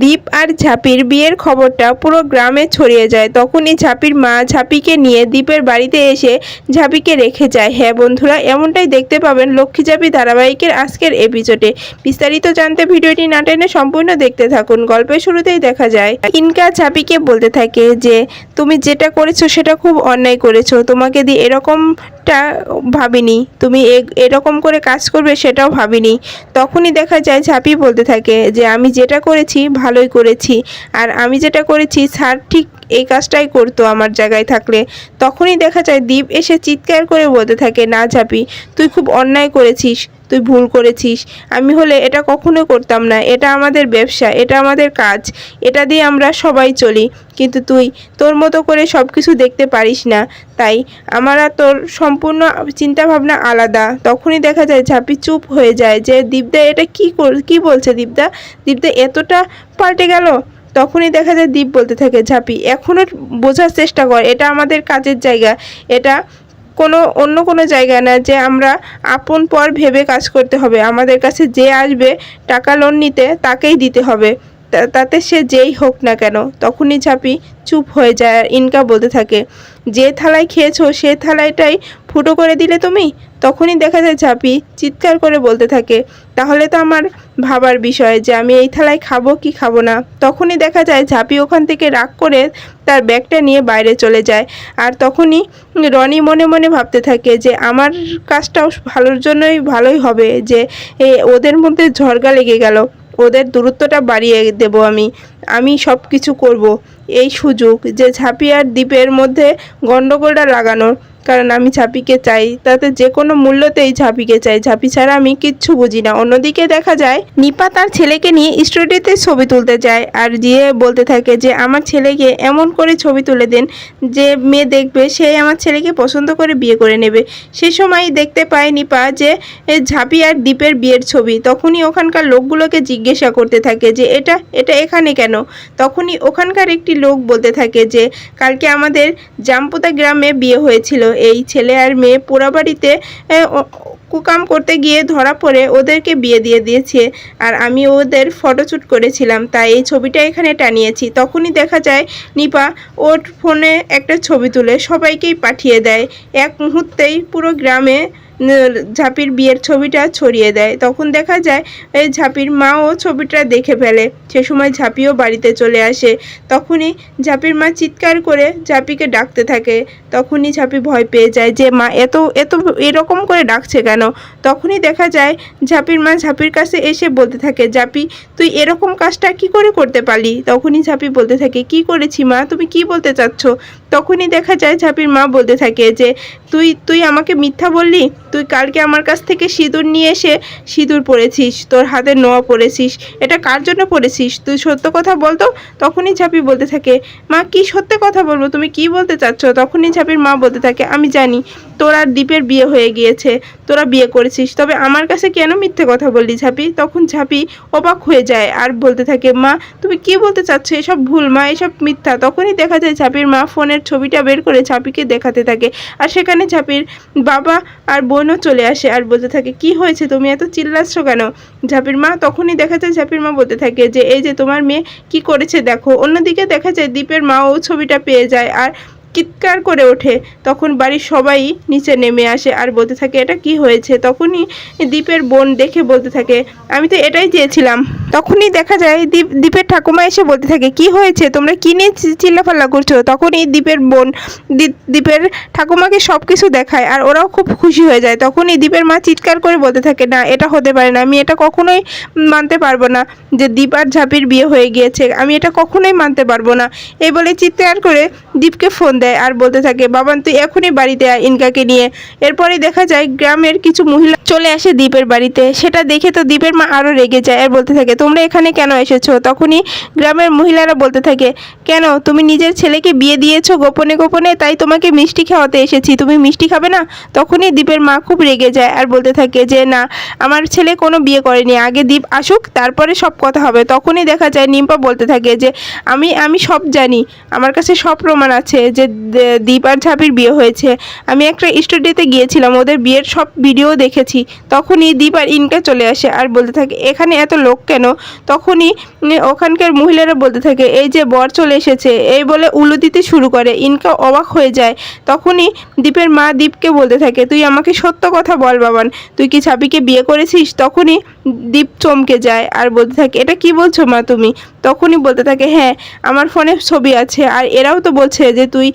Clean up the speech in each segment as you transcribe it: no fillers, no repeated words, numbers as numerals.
দীপ আর ঝাঁপির বিয়ের খবরটা পুরো গ্রামে ছড়িয়ে যায়। তখনই ঝাঁপির মা ঝাঁপিকে নিয়ে দীপের বাড়িতে এসে ঝাঁপিকে রেখে যায়। হ্যাঁ বন্ধুরা, এমনটাই দেখতে পাবেন লক্ষ্মী ঝাঁপি ধারাবাহিকের আজকের এপিসোডে। বিস্তারিত জানতে ভিডিওটি না টেনে সম্পূর্ণ দেখতে থাকুন। গল্পের শুরুতেই দেখা যায় ইনকা ঝাঁপিকে বলতে থাকে যে তুমি যেটা করেছো সেটা খুব অন্যায় করেছো, তোমাকে দিয়ে এরকমটা ভাবিনি, তুমি এরকম করে কাজ করবে সেটাও ভাবিনি। তখনই দেখা যায় ঝাঁপি বলতে থাকে যে আমি যেটা করেছি ভালোই করেছি, আর আমি যেটা করেছি স্যার ঠিক এই কাজটাই করতো আমার জায়গায় থাকলে। তখনই দেখা যায় দীপ এসে চিৎকার করে বলতে থাকে না ঝাঁপি, তুই খুব অন্যায় করেছিস, তুই ভুল করেছিস, আমি হলে এটা কখনো করতাম না, এটা আমাদের ব্যবসা, এটা আমাদের কাজ, এটা দিয়ে আমরা সবাই চলি, কিন্তু তুই তোর মতো করে সব কিছু দেখতে পারিস না, তাই আমার আর তোর সম্পূর্ণ চিন্তাভাবনা আলাদা। তখনই দেখা যায় ঝাঁপি চুপ হয়ে যায় যে দীপদা এটা কি বলছে, দীপদা এতটা পাল্টে গেল। তখনই দেখা যায় দীপ বলতে থাকে ঝাঁপি এখনও বোঝার চেষ্টা কর, এটা আমাদের কাজের জায়গা, এটা অন্য কোনো জায়গা না যে আমরা আপন পর ভেবে কাজ করতে হবে। আমাদের কাছে যে আসবে টাকা লোন নিতে তাকেই দিতে হবে, তাতে সে যেই হোক না কেন। তখনই ঝাঁপি চুপ হয়ে যায় আর ইনকা বলতে থাকে যে থালায় খেয়েছো সে থালাটাই ফুটো করে দিলে তুমি। তখনই দেখা যায় ঝাঁপি চিৎকার করে বলতে থাকে তাহলে তো আমার ভাবার বিষয় যে আমি এই থালায় খাবো কি খাবো না। তখনই দেখা যায় ঝাঁপি ওখান থেকে রাগ করে তার ব্যাগটা নিয়ে বাইরে চলে যায়। আর তখনই রনি মনে মনে ভাবতে থাকে যে আমার কাজটাও ভালোর জন্যই ভালোই হবে, যে ওদের মধ্যে ঝগড়া লেগে গেল, ওদের দূরত্বটা বাড়িয়ে দেব, আমি সব কিছু করব, এই সুযোগ যে ঝাঁপি আর দীপের মধ্যে গণ্ডগোলটা লাগানোর, কারণ আমি ঝাঁপিকে চাই, তাতে যে কোনো মূল্যতেই ঝাঁপিকে চাই, ঝাঁপি ছাড়া আমি কিচ্ছু বুঝি না। অন্যদিকে দেখা যায় নিপা তার ছেলেকে নিয়ে স্টুডিওতে ছবি তুলতে যায় আর গিয়ে বলতে থাকে যে আমার ছেলেকে এমন করে ছবি তুলে দেন যে মেয়ে দেখবে সে আমার ছেলেকে পছন্দ করে বিয়ে করে নেবে। সে সময় দেখতে পায় নিপা যে ঝাঁপি আর দীপের বিয়ের ছবি। তখনই ওখানকার লোকগুলোকে জিজ্ঞাসা করতে থাকে যে এটা এখানে কেন। তখনই ওখানকার একটি লোক বলতে থাকে যে কালকে আমাদের জামপোতা গ্রামে বিয়ে হয়েছিল, এই ছেলে আর মেয়ে পোড়াবাড়িতে কুকাম করতে গিয়ে ধরা পড়ে ওদেরকে বিয়ে দিয়ে দিয়েছে, আর আমি ওদের ফটোশ্যুট করেছিলাম, তাই এই ছবিটা এখানে টানিয়েছি। তখনই দেখা যায় নিপা ওর ফোনে একটা ছবি তুলে সবাইকেই পাঠিয়ে দেয়। এক মুহূর্তেই পুরো গ্রামে ঝাঁপির বিয়ের ছবিটা ছড়িয়ে দেয়। তখন দেখা যায় এই ঝাঁপির মাও ছবিটা দেখে ফেলে। সে সময় ঝাঁপিও বাড়িতে চলে আসে। তখনই ঝাঁপির মা চিৎকার করে ঝাঁপিকে ডাকতে থাকে। তখনই ঝাঁপি ভয় পেয়ে যায় যে মা এত এরকম করে ডাকছে কেন। তখনই দেখা যায় ঝাঁপির মা ঝাঁপির কাছে এসে বলতে থাকে ঝাঁপি তুই এরকম কাজটা কি করে করতে পারলি। তখনই ঝাঁপি বলতে থাকে কি করেছি মা, তুমি কি বলতে চাচ্ছ। তখনই দেখা যায় ঝাঁপির মা বলতে থাকে যে তুই আমাকে মিথ্যা বললি, তুই কালকে আমার কাছ থেকে সিঁদুর নিয়ে এসে সিঁদুর পরেছিস, তোর হাতে নোয়া পরেছিস, এটা কার জন্য পরেছিস, তুই সত্য কথা বলতো। তখনই ঝাঁপি বলতে থাকে মা কি সত্য কথা বলবো, তুমি কি বলতে চাচ্ছ। তখনই ঝাঁপির মা বলতে থাকে আমি জানি তোর আর দীপের বিয়ে হয়ে গিয়েছে, তোরা বিয়ে করেছিস, তবে আমার কাছে কেন মিথ্যে কথা বললি ঝাঁপি। তখন ঝাঁপি অবাক হয়ে যায় আর বলতে থাকে মা তুমি কি বলতে চাচ্ছ, এসব ভুল মা, এসব মিথ্যা। তখনই দেখা যায় ঝাঁপির মা ফোনের ছবিটা বের করে ঝাঁপিকে দেখাতে থাকে, আর সেখানে ঝাঁপির বাবা আর বোনও চলে আসে আর বলতে থাকে কি হয়েছে, তুমি এত চিল্লাচ্ছ কেন ঝাঁপির মা। তখনই দেখা যায় ঝাঁপির মা বলতে থাকে যে এই যে তোমার মেয়ে কি করেছে দেখো। অন্যদিকে দেখা যায় দীপের মাও ছবিটা পেয়ে যায় আর চিৎকার করে ওঠে। তখন বাড়ির সবাই নিচে নেমে আসে আর বলতে থাকে এটা কি হয়েছে। তখনই দীপের বোন দেখে বলতে থাকে আমি তো এটাই চেয়েছিলাম। তখনই দেখা যায় দীপের ঠাকুমা এসে বলতে থাকে কি হয়েছে, তোমরা কি নিয়ে চিল্লাফাল্লা করছো। তখনই দীপের বোন দীপের ঠাকুমাকে সব কিছু দেখায় আর ওরাও খুব খুশি হয়ে যায়। তখনই দীপের মা চিৎকার করে বলতে থাকে না এটা হতে পারে না, আমি এটা কখনোই মানতে পারবো না যে দীপ আর ঝাঁপির বিয়ে হয়ে গিয়েছে, আমি এটা কখনোই মানতে পারবো না। এই বলে চিৎকার করে দীপকে ফোন দেয় আর বলতে থাকে বাবান তুই এখনই বাড়িতে আয় ইনকাকে নিয়ে। এরপরে দেখা যায় গ্রামের কিছু মহিলা চলে আসে দীপের বাড়িতে। সেটা দেখে তো দীপের মা আরও রেগে যায় আর বলতে থাকে তোমরা এখানে কেন এসেছো। তখনই গ্রামের মহিলারা বলতে থাকে কেন তুমি নিজের ছেলেকে বিয়ে দিয়েছো গোপনে গোপনে, তাই তোমাকে মিষ্টি খাওয়াতে এসেছি, তুমি মিষ্টি খাবে না। তখনই দীপের মা খুব রেগে যায় আর বলতে থাকে যে না আমার ছেলে কোনো বিয়ে করেনি, আগে দীপ আসুক তারপরে সব কথা হবে। তখনই দেখা যায় নিম্পা বলতে থাকে যে আমি সব জানি, আমার কাছে সব প্রমাণ আছে যে দীপ আর ঝাঁপির বিয়ে হয়েছে, আমি একটা স্টুডিওতে গিয়েছিলাম, ওদের বিয়ের সব ভিডিও দেখেছি, করেছি। তখনই দীপ আর ইনকা চলে আসে আর বলতে থাকে এখানে এত লোক কেন। তখনই ওখানকার মহিলারা বলতে থাকে এই যে বর চলে এসেছে, এই বলে উলু দিতে শুরু করে। ইনকা অবাক হয়ে যায়। তখনই দীপের মা দীপকে বলতে থাকে তুই আমাকে সত্য কথা বল বাবান, তুই কি ঝাঁপিকে বিয়ে করেছিস? তখনই দীপ চমকে যায় আর বলতে থাকে এটা কি বলছো মা তুমি? তখনই বলতে থাকে হ্যাঁ, আমার ফোনে ছবি আছে আর এরাও তো বলছে যে তুই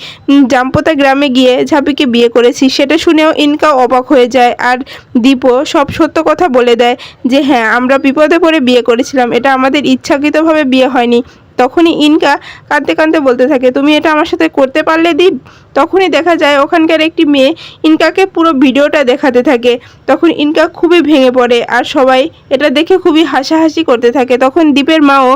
জামপোতা গ্রামে গিয়ে ঝাঁপিকে বিয়ে করেছিস। সেটা শুনেও ইনকা অবাক হয়ে যায় আর দীপও সব সত্য কথা বলে দেয় যে হ্যাঁ, আমরা বিপদে পড়ে বিয়ে করেছিলাম, এটা আমাদের ইচ্ছাকৃতভাবে বিয়ে হয়নি। তখনই ইনকা কাঁদতে কাঁদতে বলতে থাকে তুমি এটা আমার সাথে করতে পারলে দীপ? তখনই দেখা যায় ওখানকার একটি মেয়ে ইনকাকে পুরো ভিডিওটা দেখাতে থাকে। তখন ইনকা খুবই ভেঙে পড়ে আর সবাই এটা দেখে খুবই হাসাহাসি করতে থাকে। তখন দীপের মাও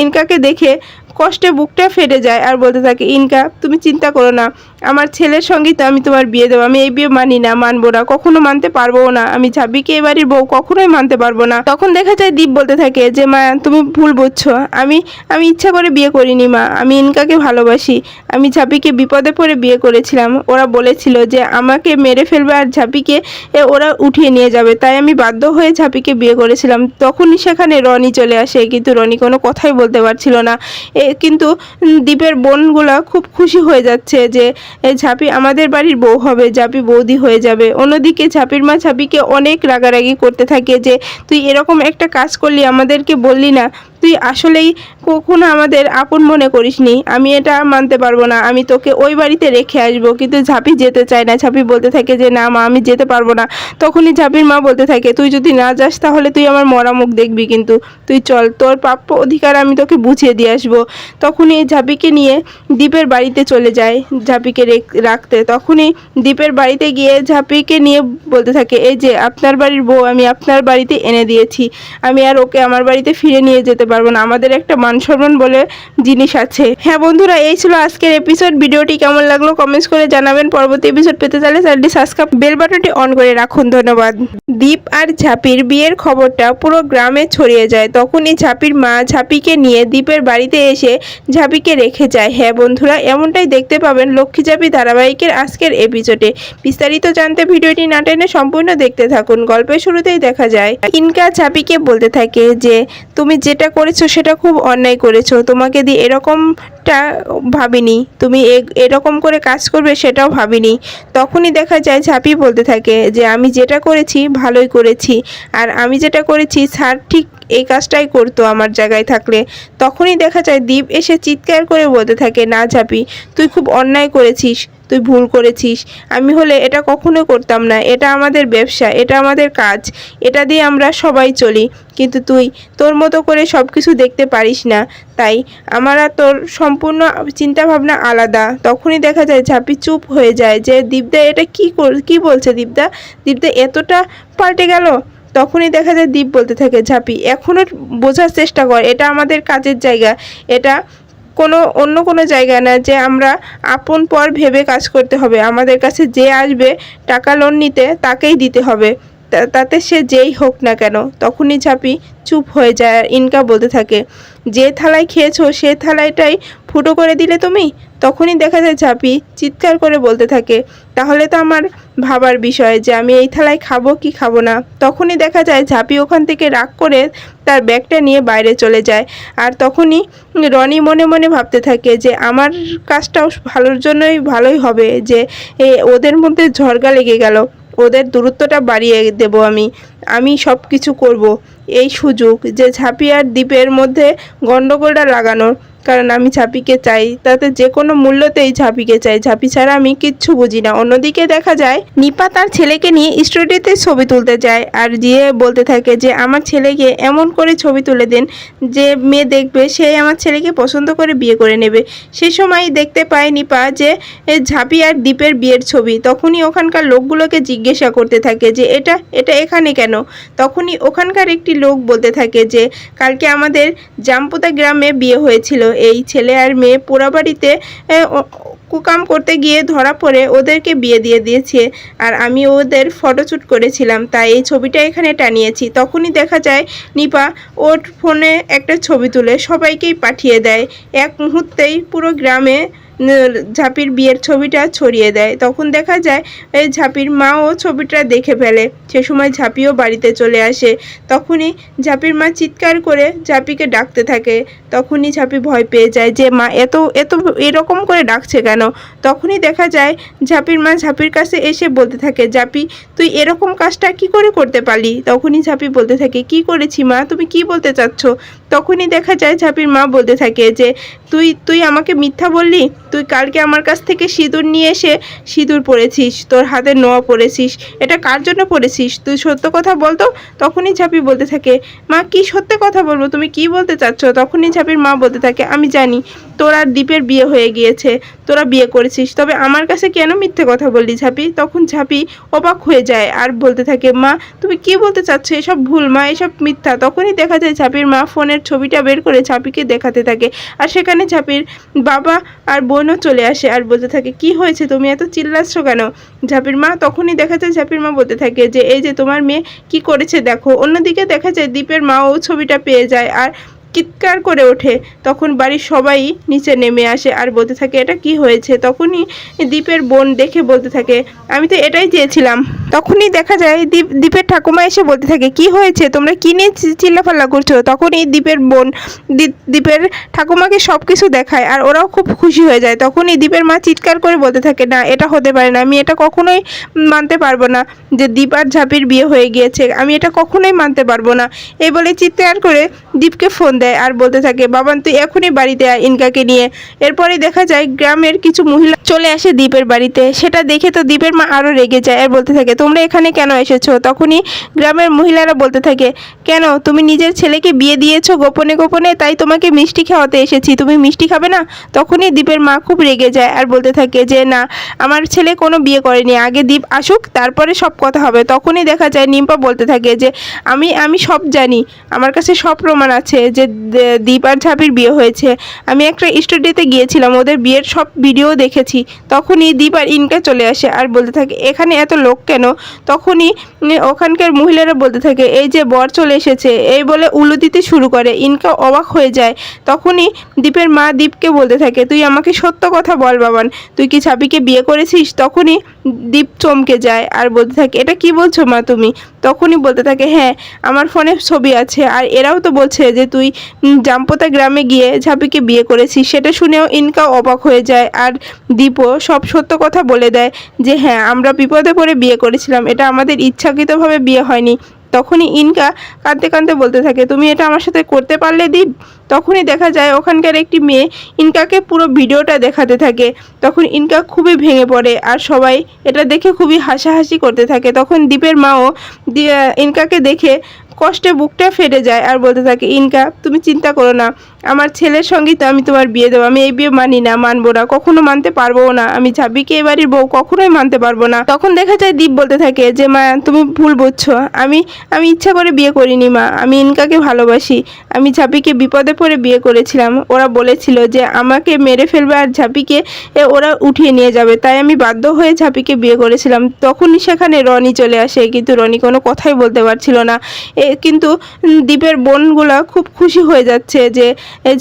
ইনকাকে দেখে কষ্টে বুকটা ফেটে যায় আর বলতে থাকে ইনকা তুমি চিন্তা করো না, আমার ছেলের সঙ্গেই তো আমি তোমার বিয়ে দেবো। আমি এই বিয়ে মানি না, মানবো না, কখনো মানতে পারবো না। আমি ঝাঁপিকে এবারের বউ কখনোই মানতে পারবো না। তখন দেখা যায় দীপ বলতে থাকে যে মা তুমি ভুল বুঝছো, আমি ইচ্ছা করে বিয়ে করিনি মা, আমি ইনকাকে ভালোবাসি। আমি ঝাঁপিকে বিপদে পড়ে বিয়ে করেছিলাম। ওরা বলেছিল যে আমাকে মেরে ফেলবে আর ঝাঁপিকে ওরা উঠিয়ে নিয়ে যাবে, তাই আমি বাধ্য হয়ে ঝাঁপিকে বিয়ে করেছিলাম। তখনই সেখানে রনি চলে আসে, কিন্তু রনি কোনো কথাই বলতে পারছিল না। কিন্তু দীপের বোনগুলা খুব খুশি হয়ে যাচ্ছে যে ঝাঁপি আমাদের বাড়ির বউ হবে, ঝাঁপি বৌদি হয়ে যাবে। অন্যদিকে ঝাঁপির মা ঝাঁপিকে অনেক রাগারাগি করতে থাকে যে তুই এরকম একটা কাজ করলি, আমাদেরকে বললি না, তুই আসলেই কখনো আমাদের আপন মনে করিসনি। আমি এটা মানতে পারবো না, আমি তোকে ওই বাড়িতে রেখে আসবো। কিন্তু ঝাঁপি যেতে চায় না। ঝাঁপি বলতে থাকে যে না মা, আমি যেতে পারবো না। তখনই ঝাঁপির মা বলতে থাকে তুই যদি না যাস তাহলে তুই আমার মরা মুখ দেখবি, কিন্তু তুই চল, তোর প্রাপ্য অধিকার আমি তোকে বুঝিয়ে দিয়ে আসবো। তখনই ঝাঁপিকে নিয়ে দীপের বাড়িতে চলে যায় ঝাঁপিকে রাখতে। তখনই দীপের বাড়িতে গিয়ে ঝাঁপিকে নিয়ে বলতে থাকে এই যে আপনার বাড়ির বউ আমি আপনার বাড়িতে এনে দিয়েছি, আমি আর ওকে আমার বাড়িতে ফিরে নিয়ে যেতে পারবো না, আমাদের একটা মান সম্মান বলে জিনিস আছে। হ্যাঁ বন্ধুরা, এই ছিল আজকের এপিসোড। ভিডিওটি কেমন লাগলো কমেন্টস করে জানাবেন। পরবর্তী এপিসোড পেতে চাইলে চ্যানেলটি সাবস্ক্রাইব, বেল বাটনটি অন করে রাখুন। ধন্যবাদ। দীপ আর ঝাঁপির বিয়ের খবরটা পুরো গ্রামে ছড়িয়ে যায়। তখনই ঝাঁপির মা ঝাঁপিকে নিয়ে দীপের বাড়িতে এসে ঝাঁপিকে রেখে যায়। হ্যাঁ বন্ধুরা, এমনটাই দেখতে পাবেন লক্ষ্মী ঝাঁপি ধারাবাহিকের আজকের এপিসোডে। বিস্তারিত জানতে ভিডিওটি না টেনে সম্পূর্ণ দেখতে থাকুন। গল্পের শুরুতেই দেখা যায় ইনকা ঝাঁপিকে বলতে থাকে যে তুমি যেটা করেছো সেটা খুব অন্যায় করেছো, তোমাকে দিয়ে এরকমটা ভাবিনি, তুমি এরকম করে কাজ করবে সেটাও ভাবিনি। তখনই দেখা যায় ঝাঁপি বলতে থাকে যে আমি যেটা করেছি ভালোই করেছি, আর আমি যেটা করেছি স্যার ঠিক এই কাজটাই করতো আমার জায়গায় থাকলে। তখনই দেখা যায় দীপ এসে চিৎকার করে বলতে থাকে না ঝাঁপি, তুই খুব অন্যায় করেছিস, তুই ভুল করেছিস। আমি হলে এটা কখনো করতাম না, এটা আমাদের ব্যবসা, এটা আমাদের কাজ, এটা দিয়ে আমরা সবাই চলি। কিন্তু তুই তোর মতো করে সব কিছু দেখতে পারিস না, তাই আমার আর তোর সম্পূর্ণ চিন্তাভাবনা আলাদা। তখনই দেখা যায় ঝাঁপি চুপ হয়ে যায় যে দীপদা এটা কি বলছে দীপদা এতটা পাল্টে গেল। তখনই দেখা যায় দীপ বলতে থাকে ঝাঁপি এখনও বোঝার চেষ্টা কর, এটা আমাদের কাজের জায়গা, এটা অন্য কোনো জায়গা না যে আমরা আপন পর ভেবে কাজ করতে হবে। আমাদের কাছে যে আসবে টাকা লোন নিতে তাকেই দিতে হবে, তাতে সে যেই হোক না কেন। তখনই ঝাঁপি চুপ হয়ে যায় আর ইনকা বলতে থাকে যে থালায় খেয়েছো সে থালাটাই ফুটো করে দিলে তুমি। তখনই দেখা যায় ঝাঁপি চিৎকার করে বলতে থাকে তাহলে তো আমার ভাবার বিষয় যে আমি এই থালায় খাবো কি খাবো না। তখনই দেখা যায় ঝাঁপি ওখান থেকে রাগ করে তার ব্যাগটা নিয়ে বাইরে চলে যায়। আর তখনই রনি মনে মনে ভাবতে থাকে যে আমার কাজটাও ভালোই হবে, যে ওদের মধ্যে ঝগড়া লেগে গেল, ওদের দূরত্বটা বাড়িয়ে দেব আমি সব কিছু করব। এই সুযোগ যে ঝাঁপি আর দীপের মধ্যে গন্ডগোলটা লাগানোর, কারণ আমি ঝাঁপিকে চাই, তাতে যে কোনো মূল্যতেই ঝাঁপিকে চাই, ঝাঁপি ছাড়া আমি কিচ্ছু বুঝি না। অন্যদিকে দেখা যায় নিপা তার ছেলেকে নিয়ে স্টুডিওতে ছবি তুলতে যায় আর গিয়ে বলতে থাকে যে আমার ছেলেকে এমন করে ছবি তুলে দেন যে মেয়ে দেখবে সে আমার ছেলেকে পছন্দ করে বিয়ে করে নেবে। সে সময় দেখতে পায় নিপা যে ঝাঁপি আর দীপের বিয়ের ছবি। তখনই ওখানকার লোকগুলোকে জিজ্ঞাসা করতে থাকে যে এটা এখানে কেন। তখনই ওখানকার একটি লোক বলতে থাকে যে কালকে আমাদের জামপোতা গ্রামে বিয়ে হয়েছিল, এই ছেলে আর মেয়ে পোড়াবাড়িতে কুকাম করতে গিয়ে ধরা পড়ে ওদেরকে বিয়ে দিয়ে দিয়েছে, আর আমি ওদের ফটোশ্যুট করেছিলাম, তাই এই ছবিটা এখানে টানিয়েছি। তখনই দেখা যায় নিপা ওর ফোনে একটা ছবি তুলে সবাইকেই পাঠিয়ে দেয়। এক মুহূর্তেই পুরো গ্রামে ঝাঁপির বিয়ের ছবিটা ছড়িয়ে দেয়। তখন দেখা যায় এই ঝাঁপির মাও ছবিটা দেখে ফেলে। সে সময় ঝাঁপিও বাড়িতে চলে আসে। তখনই ঝাঁপির মা চিৎকার করে ঝাঁপিকে ডাকতে থাকে। তখনই ঝাঁপি ভয় পেয়ে যায় যে মা এত এত এরকম করে ডাকছে কেন। তখনই দেখা যায় ঝাঁপির মা ঝাঁপির কাছে এসে বলতে থাকে, ঝাঁপি তুই এরকম কাজটা কি করে করতে পারলি? তখনই ঝাঁপি বলতে থাকে, কি করেছি মা, তুমি কি বলতে চাচ্ছ? তখনই দেখা যায় ঝাঁপির মা বলতে থাকে যে তুই আমাকে মিথ্যা বললি। তুই কালকে আমার কাছ থেকে সিঁদুর নিয়ে এসে সিঁদুর পরেছিস, তোর হাতে নোয়া পরেছিস, এটা কার জন্য পরেছিস? তুই সত্য কথা বলতো। তখনই ঝাঁপি বলতে থাকে, মা কি সত্য কথা বলবো, তুমি কি বলতে চাচ্ছ? তখনই ঝাঁপির মা বলতে থাকে, আমি জানি তোর আর দীপের বিয়ে হয়ে গিয়েছে, তোরা বিয়ে করেছিস, তবে আমার কাছে কেন মিথ্যে কথা বললি ঝাঁপি? তখন ঝাঁপি অবাক হয়ে যায় আর বলতে থাকে, মা তুমি কি বলতে চাচ্ছ? এসব ভুল মা, এসব মিথ্যা। তখনই দেখা যায় ঝাঁপির মা ফোনের ছবিটা বের করে ঝাঁপিকে দেখাতে থাকে। আর সেখানে ঝাঁপির বাবা আর বোনও চলে আসে আর বলতে থাকে, কি হয়েছে, তুমি এত চিল্লাচ্ছ কেন? ঝাঁপির মা তখনই দেখা যায় ঝাঁপির মা বলতে থাকে যে এই যে তোমার মেয়ে কি করেছে দেখো। অন্যদিকে দেখা যায় দীপের মাও ছবিটা পেয়ে যায় আর চিৎকার করে ওঠে। তখন বাড়ির সবাই নিচে নেমে আসে আর বলতে থাকে, এটা কি হয়েছে? তখনই দীপের বোন দেখে বলতে থাকে, আমি তো এটাই চেয়েছিলাম। তখনই দেখা যায় দীপের ঠাকুমা এসে বলতে থাকে, কি হয়েছে, তোমরা কি নিয়ে চিল্লাফাল্লা করছো? তখনই দীপের বোন দীপের ঠাকুমাকে সব কিছু দেখায় আর ওরাও খুব খুশি হয়ে যায়। তখনই দীপের মা চিৎকার করে বলতে থাকে, না এটা হতে পারে না, আমি এটা কখনোই মানতে পারবো না যে দীপ আর ঝাঁপির বিয়ে হয়ে গিয়েছে, আমি এটা কখনোই মানতে পারবো না। এই বলে চিৎকার করে দীপকে ফোন দেয় আর বলতে থাকে, বাবান তুই এখনই বাড়িতে আয় ইনকাকে নিয়ে। এরপরে দেখা যায় গ্রামের কিছু মহিলা চলে আসে দীপের বাড়িতে। সেটা দেখে তো দীপের মা আরও রেগে যায় আর বলতে থাকে, তোমরা এখানে কেন এসেছো? তখনই গ্রামের মহিলারা বলতে থাকে, কেন তুমি নিজের ছেলেকে বিয়ে দিয়েছো গোপনে গোপনে, তাই তোমাকে মিষ্টি খাওয়াতে এসেছি, তুমি মিষ্টি খাবে না? তখনই দীপের মা খুব রেগে যায় আর বলতে থাকে যে না, আমার ছেলে কোনো বিয়ে করেনি, আগে দীপ আসুক তারপরে সব কথা হবে। তখনই দেখা যায় নিম্পা বলতে থাকে যে আমি সব জানি, আমার কাছে সব প্রমাণ আছে যে দীপ আর ঝাঁপির বিয়ে হয়েছে। আমি একটা স্টুডিওতে গিয়েছিলাম, ওদের বিয়ের সব ভিডিও দেখেছি। তখনই দীপ আর ইনকা চলে আসে আর বলতে থাকে, এখানে এত লোক কেন? তখনই ওখানকার মহিলারা বলতে থাকে, এই যে বর চলে এসেছে, এই বলে উলু দিতে শুরু করে। ইনকা অবাক হয়ে যায়। তখনই দীপের মা দীপকে বলতে থাকে, তুই আমাকে সত্য কথা বল বাবান, তুই কি ঝাঁপিকে বিয়ে করেছিস? তখনই দীপ চমকে যায় আর বলতে থাকে, এটা কি বলছো মা তুমি? তখনই বলতে থাকে, হ্যাঁ আমার ফোনে ছবি আছে, আর এরাও তো বলছে যে তুই জামপোতা গ্রামে গিয়ে ঝাঁপিকে বিয়ে করেছিস। সেটা শুনেও ইনকা অবাক হয়ে যায় আর দীপও সব সত্য কথা বলে দেয় যে হ্যাঁ আমরা বিপদে পড়ে বিয়ে করেছিলাম, এটা আমাদের ইচ্ছাকৃতভাবে বিয়ে হয়নি। তখনই ইনকা কাঁদতে কাঁদতে বলতে থাকে, তুমি এটা আমার সাথে করতে পারলে দীপ? তখনই দেখা যায় ওখানকার একটি মেয়ে ইনকাকে পুরো ভিডিওটা দেখাতে থাকে। তখন ইনকা খুবই ভেঙে পড়ে আর সবাই এটা দেখে খুবই হাসাহাসি করতে থাকে। তখন দীপের মাও ইনকাকে দেখে কষ্টে বুকটা ফেটে যায় আর বলতে থাকে, ইনকা তুমি চিন্তা করো না, আমার ছেলের সঙ্গেই তো আমি তোমার বিয়ে দেবো, আমি এই বিয়ে মানি না, মানবো না, কখনো মানতে পারবো না, আমি ঝাঁপিকে এ বাড়ির বউ কখনোই মানতে পারবো না। তখন দেখা যায় দীপ বলতে থাকে যে মা তুমি ভুল বুঝছো, আমি ইচ্ছা করে বিয়ে করিনি মা, আমি ইনকাকে ভালোবাসি, আমি ঝাঁপিকে বিপদে পড়ে বিয়ে করেছিলাম। ওরা বলেছিল যে আমাকে মেরে ফেলবে আর ঝাঁপিকে ওরা উঠিয়ে নিয়ে যাবে, তাই আমি বাধ্য হয়ে ঝাঁপিকে বিয়ে করেছিলাম। তখনই সেখানে রনি চলে আসে, কিন্তু রনি কোনো কথাই বলতে পারছিল না। কিন্তু দীপের বোনগুলা খুব খুশি হয়ে যাচ্ছে যে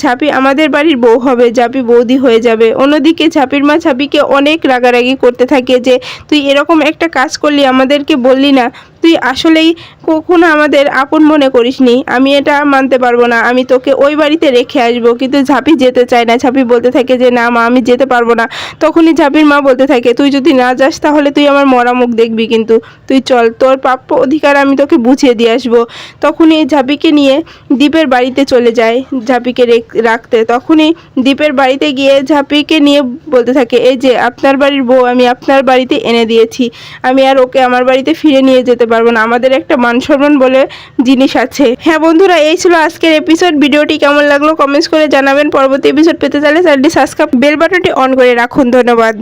ঝাঁপি আমাদের বাড়ির বউ হবে, ঝাঁপি বৌদি হয়ে যাবে। অন্যদিকে ঝাঁপির মা ঝাঁপিকে অনেক রাগারাগি করতে থাকে যে তুই এরকম একটা কাজ করলি, আমাদেরকে বললি না, তুই আসলেই কখনো আমাদের আপন মনে করিসনি, আমি এটা মানতে পারবো না, আমি তোকে ওই বাড়িতে রেখে আসবো। কিন্তু ঝাঁপি যেতে চায় না। ঝাঁপি বলতে থাকে যে না মা আমি যেতে পারবো না। তখনই ঝাঁপির মা বলতে থাকে, তুই যদি না যাস তাহলে তুই আমার মরা মুখ দেখবি, কিন্তু তুই চল, তোর প্রাপ্য অধিকার আমি তোকে বুঝিয়ে দিয়ে আসবো। তখনই ঝাঁপিকে নিয়ে দীপের বাড়িতে চলে যায় ঝাঁপিকে রাখতে। তখনই দীপের বাড়িতে গিয়ে ঝাঁপিকে নিয়ে বলতে থাকে, এই যে আপনার বাড়ির বউ আমি আপনার বাড়িতে এনে দিয়েছি, আমি আর ওকে আমার বাড়িতে ফিরে নিয়ে যেতে পারবো না, আমাদের একটা মান সম্মান বলে জিনিস আছে। হ্যাঁ বন্ধুরা, এই ছিল আজকের এপিসোড। ভিডিওটি কেমন লাগলো কমেন্টস করে জানাবেন। পরবর্তী এপিসোড পেতে চাইলে চ্যানেলটি সাবস্ক্রাইব, বেল বাটনটি অন করে রাখুন। ধন্যবাদ।